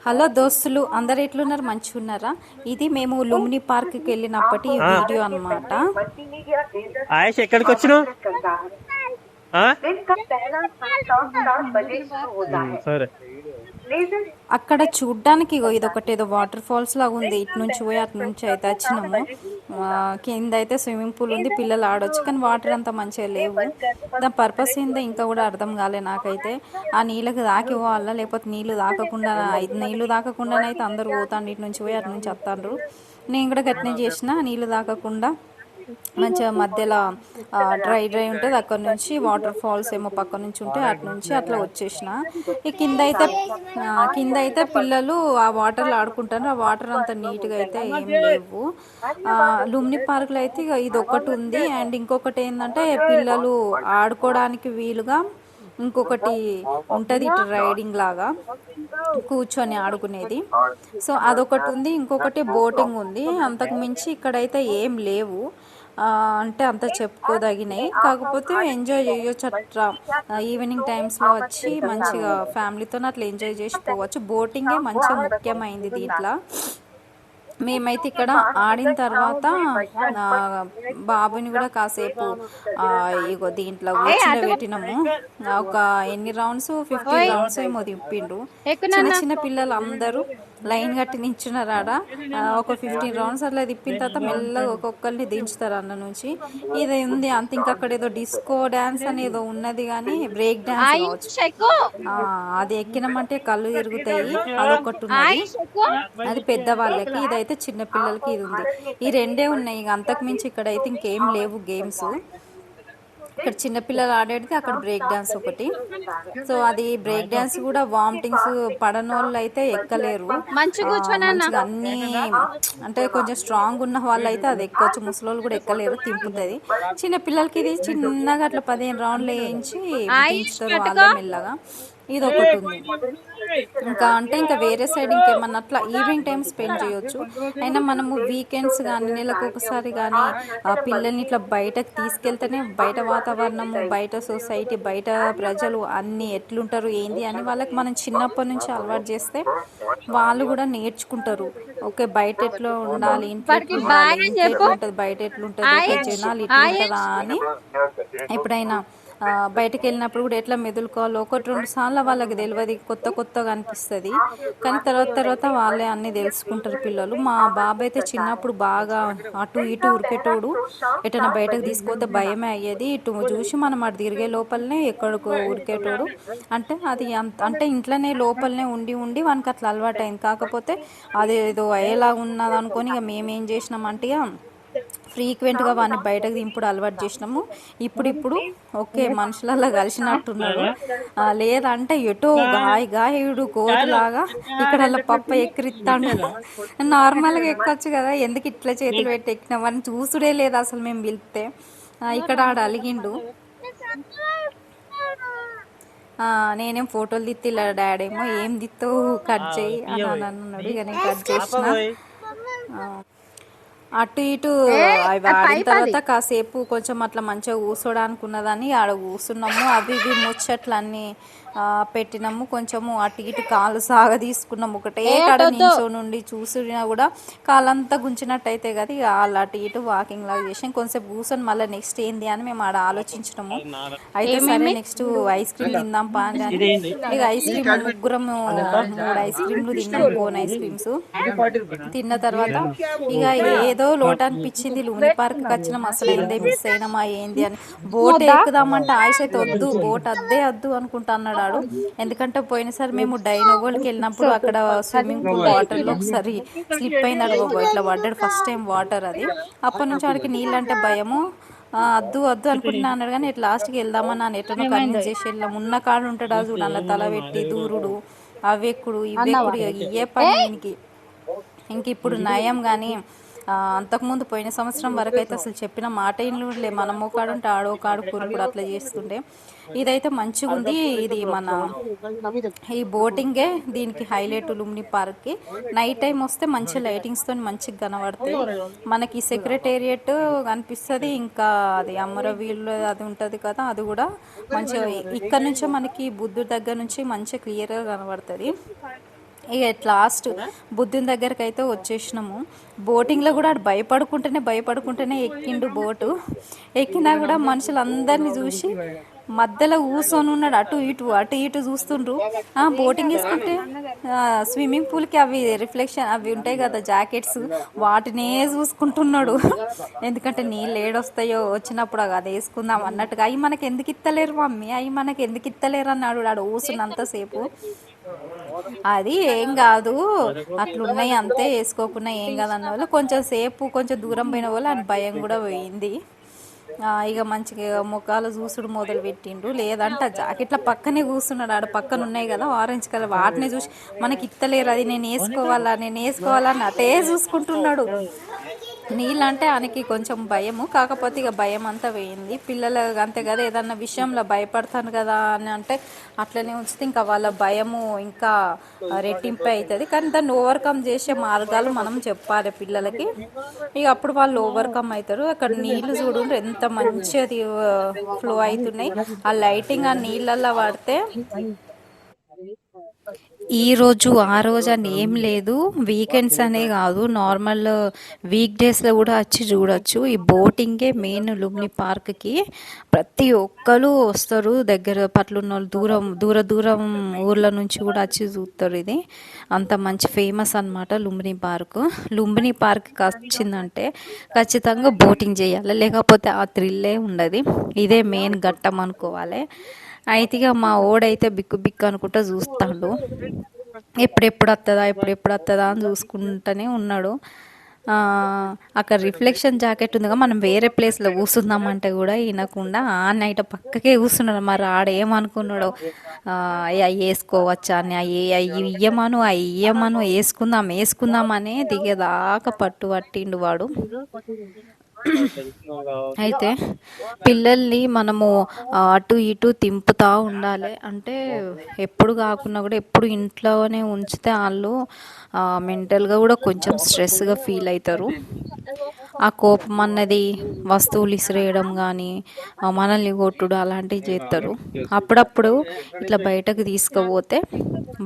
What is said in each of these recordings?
Hello దోస్తులు, అందరు ఎట్లున్నారు? మంచిగా ఉన్నారా? ఇది మేము లుంబిని పార్క్కి వెళ్ళినప్పటి ఈ వీడియో అన్నమాట. आयश ఎక్కడికి వచ్చినావు? సరే. అక్కడ చూడ్డానికి ఇది ఒకటి ఏదో వాటర్ ఫాల్స్ లాగా ఉంది. ఇటు నుంచి పోయి అటు నుంచి అయితే వచ్చినాము. కింద అయితే స్విమ్మింగ్ పూల్ ఉంది, పిల్లలు ఆడొచ్చు. కానీ వాటర్ అంతా మంచిగా లేవు. దాని పర్పస్ ఏందో ఇంకా కూడా అర్థం కాలే నాకైతే. ఆ నీళ్ళకి దాకి పోవాలా, లేకపోతే నీళ్ళు దాకకుండానైతే అందరూ పోతాండ్రు, ఇటు నుంచి పోయి అటు నుంచి వస్తాండ్రు. నేను కూడా గట్నే చేసిన, నీళ్ళు దాకకుండా మంచిగా మధ్యలో డ్రై ఉంటుంది. అక్కడ నుంచి వాటర్ ఫాల్స్ ఏమో పక్క నుంచి ఉంటే అటు నుంచి అట్లా వచ్చేసిన. ఈ కింద అయితే పిల్లలు ఆ వాటర్లో ఆడుకుంటారు. ఆ వాటర్ అంత నీట్గా అయితే ఏం లేవు. లుంబిని పార్క్లో అయితే ఇక ఇది ఒకటి ఉంది. అండ్ ఇంకొకటి ఏంటంటే పిల్లలు ఆడుకోవడానికి వీలుగా ఇంకొకటి ఉంటుంది, ఇటు రైడింగ్ లాగా కూర్చొని ఆడుకునేది. సో అదొకటి ఉంది. ఇంకొకటి బోటింగ్ ఉంది. అంతకు మించి ఇక్కడైతే ఏం లేవు. అంటే అంత చెప్పుకోదగినాయి. కాకపోతే ఎంజాయ్ చేయొచ్చు అట్లా. ఈవినింగ్ టైమ్స్లో వచ్చి మంచిగా ఫ్యామిలీతో అట్లా ఎంజాయ్ చేసి పోవచ్చు. బోటింగే మంచిగా ముఖ్యమైనది దీంట్లో. మేమైతే ఇక్కడ ఆడిన తర్వాత బాబుని కూడా కాసేపు ఇగో దీంట్లో కూర్చుండబెట్టినాము. ఒక ఎన్ని రౌండ్స్, 15 రౌండ్స్ ఏమో తిప్పిండ్రు. చిన్న చిన్న పిల్లలు అందరూ లైన్ కట్టి నించున్నారు ఆడ. ఒక 15 రౌండ్స్ అట్లా తిప్పిన తర్వాత మెల్లగా ఒక్కొక్కరిని దించుతారు అన్న నుంచి. ఇది ఉంది అంత. ఇంకా అక్కడ ఏదో డిస్కో డ్యాన్స్ అని ఏదో ఉన్నది, కానీ బ్రేక్ డ్యాన్స్ కావచ్చు. అది ఎక్కినామంటే కళ్ళు తిరుగుతాయి. అదొకటి ఉన్నది, అది పెద్దవాళ్ళకి. ఇదైతే చిన్న పిల్లలకి ఇది ఉంది. ఈ రెండే ఉన్నాయి, ఇక అంతకు మించి ఇక్కడైతే ఇంకేం లేవు గేమ్స్. ఇక్కడ చిన్నపిల్లలు ఆడేది, అక్కడ బ్రేక్ డ్యాన్స్ ఒకటి. సో అది బ్రేక్ డ్యాన్స్ కూడా వామిటింగ్స్ పడనోళ్ళు అయితే ఎక్కలేరు. మంచిగా అన్ని అంటే కొంచెం స్ట్రాంగ్ ఉన్న వాళ్ళు అయితే అది ఎక్కొచ్చు, ముసలోళ్ళు కూడా ఎక్కలేరు, తింపుతుంది. చిన్నపిల్లలకి ఇది చిన్నగా అట్లా 15 రౌండ్లు వేయించి దించుతారు వాళ్ళే మెల్లగా. ఇది ఒకటి ఉంది. ఇంకా వేరే సైడ్ ఇంకేమన్నా అట్లా ఈవినింగ్ టైం స్పెండ్ చేయొచ్చు. అయినా మనము వీకెండ్స్ కానీ నెలకు ఒకసారి కానీ ఆ పిల్లల్ని ఇట్లా బయటకు తీసుకెళ్తేనే బయట వాతావరణము, బయట సొసైటీ, బయట ప్రజలు అన్నీ ఎట్లుంటారు ఏంది అని వాళ్ళకి మనం చిన్నప్పటి నుంచి అలవాటు చేస్తే వాళ్ళు కూడా నేర్చుకుంటారు. ఓకే, బయట ఎట్లా ఉండాలి, ఇంట్లో ఎట్లుంటుంది, బయట ఎట్లుంటుంది, జనాలు ఇట్లుంటుందా అని ఎప్పుడైనా బయటకు వెళ్ళినప్పుడు కూడా ఎట్లా మెదులుకోవాలో 1-2 సార్లు వాళ్ళకి తెలియదు, కొత్తగా అనిపిస్తుంది. కానీ తర్వాత వాళ్ళే అన్నీ తెలుసుకుంటారు పిల్లలు. మా బాబు అయితే చిన్నప్పుడు బాగా అటు ఇటు ఉరికేటోడు. ఎటైనా బయటకు తీసుకుపోతే భయమే అయ్యేది. ఇటు చూసి మనం అటు తిరిగే లోపలనే ఎక్కడికో ఉరికేటోడు. అంటే ఇంట్లోనే లోపలనే ఉండి వానికి అట్లా అలవాటు అయింది. కాకపోతే అదేదో అయ్యేలా ఉన్నది అనుకొని ఇక మేమేం చేసినామంటే ఫ్రీక్వెంట్గా వాడిని బయటకు దింపుడు అలవాటు చేసినాము. ఇప్పుడు ఓకే మనుషులలో కలిసినట్టున్నాడు. లేదంటే ఎటో గాయుడు కోతులాగా ఇక్కడ పప్ప ఎక్కిరిస్తాడు కదా. నార్మల్గా ఎక్కొచ్చు కదా, ఎందుకు ఇట్లా చేతులు పెట్టి ఎక్కినామని చూసుడే లేదు అసలు. మేము పిలిస్తే ఇక్కడ ఆడ అలిగిండు. నేనేం ఫోటోలు తిత్తిలా, డాడీ ఏమో ఏం తిత్తావు కట్ చేయి అని అన్నాడు. ఇక నేను కట్ చేసిన. అటు ఇటు అవి ఆడిన తర్వాత కాసేపు కొంచెం అట్లా మంచిగా కూర్చోడానికి ఉన్నదని ఆడ కూర్చున్నాము. అవి ఇవి ముచ్చట్లు అన్నీ పెట్టినాము. కొంచెము అటు ఇటు కాళ్ళు తీసుకున్నాము. ఒకటే కాడ నించో నుండి చూసినా కూడా కాళ్ళంతా గుంచినట్టు అయితే కదా, ఇక వాళ్ళు అటు ఇటు వాకింగ్ లాగా చేసాం. కొంచెంసేపు కూర్చొని మళ్ళీ నెక్స్ట్ ఏంది అని మేము ఆడ ఆలోచించినాము. అయితే సరే నెక్స్ట్ ఐస్ క్రీమ్ తిందాం పా అని ఇక ఐస్ క్రీమ్ ముగ్గురము 3 ఐస్ క్రీమ్లు తిన్నాము, కోన్ ఐస్ క్రీమ్స్ తిన్న తర్వాత ఇక ఏదో లోటు అనిపించింది. లుంబిని పార్క్కి వచ్చినాం, అసలు ఏందే మిస్ అయినామా ఏంది అని. బోట్ ఎక్కుదామంటే ఆయుష్ అయితే వద్దు, బోట్ వద్దు అనుకుంటా అన్నాడు. ఎందుకంటే పోయినసారి మేము డైనోగోల్కి వెళ్ళినప్పుడు అక్కడ స్విమ్మింగ్ పూల్ వాటర్లో ఒకసారి స్లిప్ అయినాడు, ఇట్లా పడ్డాడు ఫస్ట్ టైం వాటర్. అది అప్పటి నుంచి వాడికి నీళ్ళు అంటే భయము. వద్దు అనుకుంటున్నా అన్నాడు. కానీ ఇట్లా లాస్ట్కి వెళ్దామని నన్ను ఎట్లనో కన్విన్స్ చేసి వెళ్ళాము. ఉన్న కాడు ఉంటాడు అది చూడు, అలా తల పెట్టి దూరుడు, అవ్వెక్కుడు ఇవ్వెక్కుడు, ఇయ్యే పని దీనికి. ఇంక ఇప్పుడు నయం. కానీ అంతకుముందు పోయిన సంవత్సరం వరకు అయితే అసలు చెప్పిన మాట ఇండ్లే, మన మోకాడు ఉంటే ఆడో కాడు కూరుకుడు అట్లా చేస్తుండే. ఇదైతే మంచిగా ఉంది. ఇది మన ఈ బోటింగే దీనికి హైలైట్ లుంబిని పార్క్కి. నైట్ టైం వస్తే మంచి లైటింగ్స్తో మంచిగా కనబడుతుంది. మనకి సెక్రటేరియట్ కనిపిస్తుంది. ఇంకా అది అమరవీరులు అది ఉంటుంది కదా, అది కూడా మంచిగా ఇక్కడ నుంచే మనకి బుద్ధుడి దగ్గర నుంచి మంచిగా క్లియర్గా కనబడుతుంది. ఇక లాస్ట్ బుద్ధుని దగ్గరికి అయితే వచ్చేసినాము. బోటింగ్లో కూడా ఆడు భయపడుకుంటూనే ఎక్కిండు బోటు. ఎక్కినా కూడా మనుషులందరినీ చూసి మధ్యలో కూర్చొని ఉన్నాడు. అటు ఇటు చూస్తుండ్రు. బోటింగ్ వేసుకుంటే స్విమ్మింగ్ పూల్కి అవి రిఫ్లెక్షన్ అవి ఉంటాయి కదా జాకెట్స్, వాటినే చూసుకుంటున్నాడు. ఎందుకంటే నీళ్ళు ఏడొస్తాయో వచ్చినప్పుడు అది వేసుకుందాం అన్నట్టుగా. అవి మనకి ఎందుకు ఇత్తలేరు మమ్మీ, అవి మనకి ఎందుకు ఇత్తలేరు అన్నాడు ఆడు కూర్చున్నంతసేపు. అది ఏం కాదు, అట్లున్నాయి అంతే, వేసుకోకుండా ఏం కాదు అన్న వాళ్ళు కొంచెం దూరం పోయిన వాళ్ళు అని భయం కూడా పోయింది. ఇక మంచిగా ముఖాలు చూసుడు మొదలు పెట్టిండు. లేదంటే జాకెట్ల పక్కనే కూర్చున్నాడు. ఆడ పక్కన ఉన్నాయి కదా ఆరెంజ్ కలర్, వాటిని చూసి మనకి ఇత్తలేరు, అది నేను వేసుకోవాలా అని అటే చూసుకుంటున్నాడు. నీళ్ళంటే ఆయనకి కొంచెం భయము, కాకపోతే ఇక భయం అంతా పోయింది. పిల్లలు అంతే కదా, ఏదన్నా విషయంలో భయపడతాను కదా అని అంటే అట్లనే ఉంచితే ఇంకా వాళ్ళ భయము ఇంకా రెట్టింపు అవుతుంది. కానీ దాన్ని ఓవర్కమ్ చేసే మార్గాలు మనం చెప్పాలి పిల్లలకి, ఇక అప్పుడు వాళ్ళు ఓవర్కమ్ అవుతారు. అక్కడ నీళ్లు చూడు ఎంత మంచిది ఫ్లో అవుతున్నాయి. ఆ లైటింగ్ ఆ నీళ్ళల్లో పడితే ఆ రోజు అని ఏం లేదు, వీకెండ్స్ అనే కాదు, నార్మల్ వీక్ డేస్లో కూడా వచ్చి చూడొచ్చు. ఈ బోటింగే మెయిన్ లుంబిని పార్క్కి. ప్రతి ఒక్కరు వస్తారు, దగ్గర పట్లున్న వాళ్ళు దూరం ఊర్ల నుంచి కూడా వచ్చి చూస్తారు. ఇది అంత మంచి ఫేమస్ అనమాట లుంబిని పార్క్కి వచ్చిందంటే ఖచ్చితంగా బోటింగ్ చేయాలి, లేకపోతే ఆ థ్రిల్లే ఉండదు. ఇదే మెయిన్ ఘట్టం అనుకోవాలి. అయితే ఇక మా ఓడైతే బిక్కు అనుకుంటా చూస్తాడు. ఎప్పుడెప్పుడు వస్తుందా అని చూసుకుంటూనే ఉన్నాడు. అక్కడ రిఫ్లెక్షన్ జాకెట్ ఉంది కదా, మనం వేరే ప్లేస్లో కూర్చుందామంటే కూడా వినకుండా ఆ నైట్ పక్కకే కూర్చున్నాడు. మరి ఆడేమనుకున్నాడు, అవి వేసుకోవచ్చా అని, అవి ఇయ్యమను వేసుకుందామని దిగేదాకా పట్టిండు వాడు. అయితే పిల్లల్ని మనము అటు ఇటు తింపుతూ ఉండాలి. అంటే ఎప్పుడు కాకుండా కూడా ఎప్పుడు ఇంట్లోనే ఉంచితే వాళ్ళు మెంటల్గా కూడా కొంచెం స్ట్రెస్గా ఫీల్ అవుతారు. ఆ కోపం అన్నది వస్తువులు ఇసిరేయడం కానీ మనల్ని కొట్టుడు అలాంటివి చేస్తారు. అప్పుడప్పుడు ఇట్లా బయటకు తీసుకుపోతే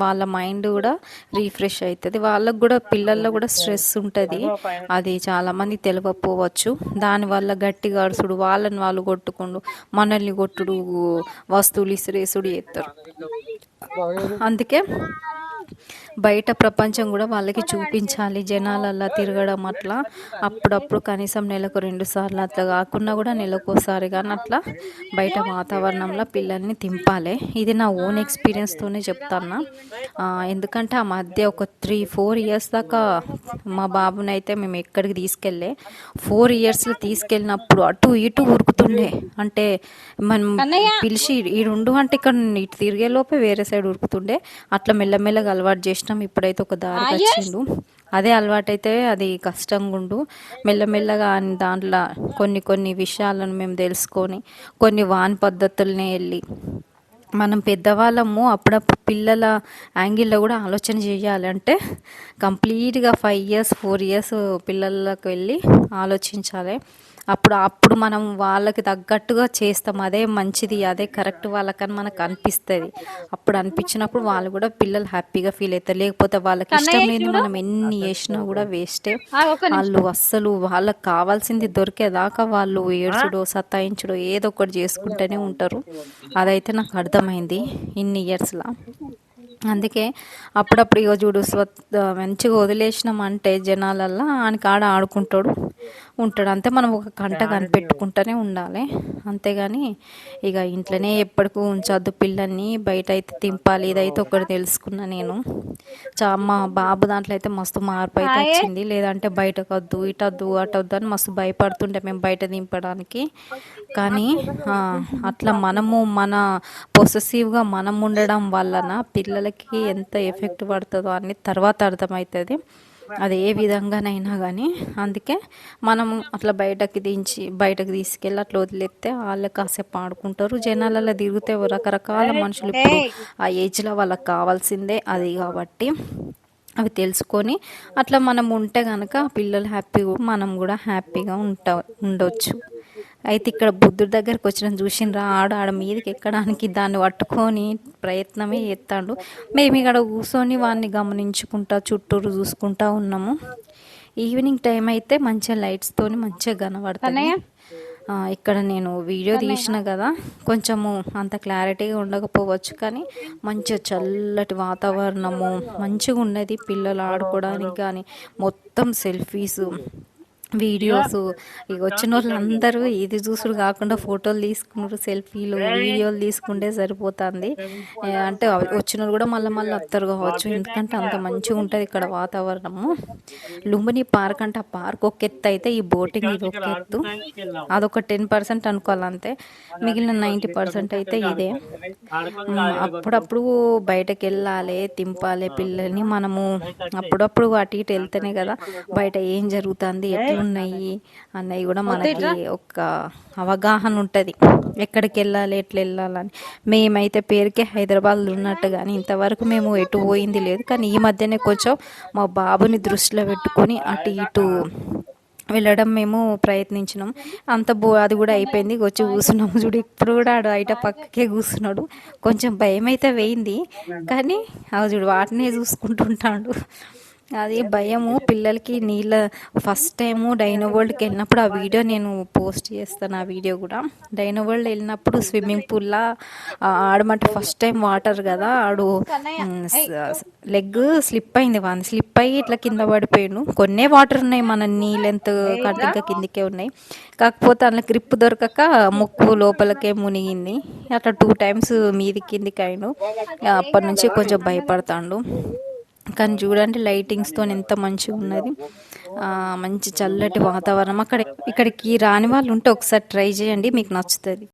వాళ్ళ మైండ్ కూడా రీఫ్రెష్ అవుతుంది. వాళ్ళకు కూడా పిల్లల్లో కూడా స్ట్రెస్ ఉంటుంది, అది చాలామంది తెలియకపోవచ్చు. దానివల్ల గట్టిగా అరుసుడు, వాళ్ళని వాళ్ళు కొట్టుకుండు, మనల్ని కొట్టుడు, వస్తువులు ఇసిరేసుడు చేస్తారు. అందుకే బయట ప్రపంచం కూడా వాళ్ళకి చూపించాలి. జనాలల్లా తిరగడం అట్లా అప్పుడప్పుడు కనీసం నెలకు 2 సార్లు, అట్లా కాకుండా కూడా నెలకోసారి కానీ అట్లా బయట వాతావరణంలో పిల్లల్ని తింపాలి. ఇది నా ఓన్ ఎక్స్పీరియన్స్తోనే చెప్తాను. ఎందుకంటే ఆ మధ్య ఒక 3-4 ఇయర్స్ దాకా మా బాబుని అయితే మేము ఎక్కడికి 4 ఇయర్స్లో తీసుకెళ్ళినప్పుడు అటు ఇటు ఉరుకుతుండే. అంటే మనం పిలిచి ఈడుండు అంటే ఇక్కడ ఇటు తిరిగే లోపే వేరే సైడ్ ఉరుకుతుండే. అట్లా మెల్లమెల్లగా అలవాటు చేసినాం. ఇప్పుడైతే ఒక దారికి వచ్చిండు. అదే అలవాటైతే అది కష్టంగా ఉండు. మెల్లమెల్లగా దాంట్లో కొన్ని విషయాలను మేము తెలుసుకొని కొన్ని వాన్ పద్ధతులనే వెళ్ళి మనం పెద్దవాళ్ళము అప్పుడప్పుడు పిల్లల యాంగిల్లో కూడా ఆలోచన చేయాలి. అంటే కంప్లీట్గా 5 ఇయర్స్ 4 ఇయర్స్ పిల్లలకు వెళ్ళి ఆలోచించాలి. అప్పుడు మనం వాళ్ళకి తగ్గట్టుగా చేస్తాం. అదే మంచిది, అదే కరెక్ట్ వాళ్ళకని మనకు అనిపిస్తుంది. అప్పుడు అనిపించినప్పుడు వాళ్ళు కూడా పిల్లలు హ్యాపీగా ఫీల్ అవుతారు. లేకపోతే వాళ్ళకి ఇష్టం లేదు మనం ఎన్ని చేసినా కూడా వేస్టే. వాళ్ళు అస్సలు వాళ్ళకి కావాల్సింది దొరికేదాకా వాళ్ళు ఏడ్చుడో సతాయించుడో ఏదో ఒకటి చేసుకుంటూనే ఉంటారు. అదైతే నాకు అర్థమైంది ఇన్ని ఇయర్స్లో. అందుకే అప్పుడప్పుడు ఇక చూడు మంచిగా వదిలేసినామంటే జనాలల్లో ఆయనకి ఆడుకుంటాడు ఉంటాడు. అంతే, మనం ఒక గంట కనిపెట్టుకుంటూనే ఉండాలి. అంతేగాని ఇక ఇంట్లోనే ఎప్పటికీ ఉంచొద్దు పిల్లల్ని, బయట అయితే తింపాలి. ఇదైతే ఒకటి తెలుసుకున్నా నేను. మా బాబు దాంట్లో అయితే మస్తు మార్పు అయితే వచ్చింది. లేదంటే బయటకు వద్దు, ఇటొద్దు అటొద్దు అని మస్తు భయపడుతుండే మేము బయట దింపడానికి. కానీ అట్లా మన పొసెసివ్గా మనం ఉండడం వలన పిల్లలకి ఎంత ఎఫెక్ట్ పడుతుందో అని తర్వాత అర్థమవుతుంది, అది ఏ విధంగానైనా కానీ. అందుకే మనం అట్లా బయటకు తీసుకెళ్ళి అట్లా వదిలేస్తే వాళ్ళు కాసేపు ఆడుకుంటారు. జనాలలో తిరిగితే రకరకాల మనుషులు, ఇప్పుడు ఆ ఏజ్లో వాళ్ళకి కావాల్సిందే అది. కాబట్టి అవి తెలుసుకొని అట్లా మనం ఉంటే కనుక పిల్లలు హ్యాపీగా, మనం కూడా హ్యాపీగా ఉండొచ్చు. అయితే ఇక్కడ బుద్ధుడి దగ్గరికి వచ్చిన చూసిండ్రా ఆడ మీదకి ఎక్కడానికి దాన్ని పట్టుకొని ప్రయత్నమే చేస్తాడు. మేము ఇక్కడ కూర్చొని వాడిని గమనించుకుంటా చుట్టూరు చూసుకుంటా ఉన్నాము. ఈవినింగ్ టైం అయితే మంచిగా లైట్స్తోని మంచిగా కనబడుతున్నాయి. ఇక్కడ నేను వీడియో తీసిన కదా, కొంచెము అంత క్లారిటీగా ఉండకపోవచ్చు, కానీ మంచిగా చల్లటి వాతావరణము మంచిగా ఉన్నది. పిల్లలు ఆడుకోవడానికి కానీ మొత్తం సెల్ఫీస్ వీడియోస్. ఇక వచ్చిన వాళ్ళు అందరూ ఇది చూసుడు కాకుండా ఫోటోలు తీసుకున్నారు, సెల్ఫీలు వీడియోలు తీసుకుంటే సరిపోతుంది. అంటే వచ్చిన వాళ్ళు కూడా మళ్ళీ వస్తారు కావచ్చు, ఎందుకంటే అంత మంచిగా ఉంటుంది ఇక్కడ వాతావరణము. లుంబిని పార్క్ అంటే ఆ పార్క్ ఒక ఎత్తు అయితే ఈ బోటింగ్ ఇది ఒక ఎత్తు. అదొక 10% అనుకోవాలంతే, మిగిలిన 90% అయితే ఇదే. అప్పుడప్పుడు బయటకు వెళ్ళాలి, తింపాలి పిల్లల్ని. మనము అప్పుడప్పుడు అటు ఇటు వెళ్తేనే కదా బయట ఏం జరుగుతుంది, ఉన్నాయి అన్నవి కూడా మనకి ఒక అవగాహన ఉంటుంది, ఎక్కడికి వెళ్ళాలి ఎట్లా వెళ్ళాలని. మేమైతే పేరుకే హైదరాబాద్లో ఉన్నట్టు కానీ ఇంతవరకు మేము ఎటు పోయింది లేదు. కానీ ఈ మధ్యనే కొంచెం మా బాబుని దృష్టిలో పెట్టుకొని అటు ఇటు వెళ్ళడం మేము ప్రయత్నించినాం. అది కూడా అయిపోయింది. వచ్చి కూర్చున్నాము చూడు, ఇప్పుడు కూడా ఆడు బయట పక్కకే కూర్చున్నాడు. కొంచెం భయం అయితే వేయింది, కానీ అవి చూడు వాటినే చూసుకుంటుంటాడు. అది భయము పిల్లలకి. నీళ్ళ ఫస్ట్ టైము డైనో వరల్డ్కి వెళ్ళినప్పుడు ఆ వీడియో నేను పోస్ట్ చేస్తాను. ఆ వీడియో కూడా డైనో వరల్డ్ వెళ్ళినప్పుడు స్విమ్మింగ్ పూల్లా ఆడమంటే ఫస్ట్ టైం వాటర్ కదా, ఆడు లెగ్ స్లిప్ అయింది. వాడిని స్లిప్ అయ్యి ఇట్లా కింద పడిపోయాడు. కొన్నే వాటర్ ఉన్నాయి, మన నీ లెంత్ కంటే ఇంకా కిందికే ఉన్నాయి. కాకపోతే అందులో గ్రిప్ దొరకక ముక్కు లోపలికే మునిగింది. అట్లా 2 times మీది కిందికి అయిండు. అప్పటి నుంచి కొంచెం భయపడతాడు. కానీ చూడండి లైటింగ్స్తో ఎంత మంచిగా ఉన్నది, మంచి చల్లటి వాతావరణం. ఇక్కడికి రాని వాళ్ళు ఉంటే ఒకసారి ట్రై చేయండి, మీకు నచ్చుతుంది.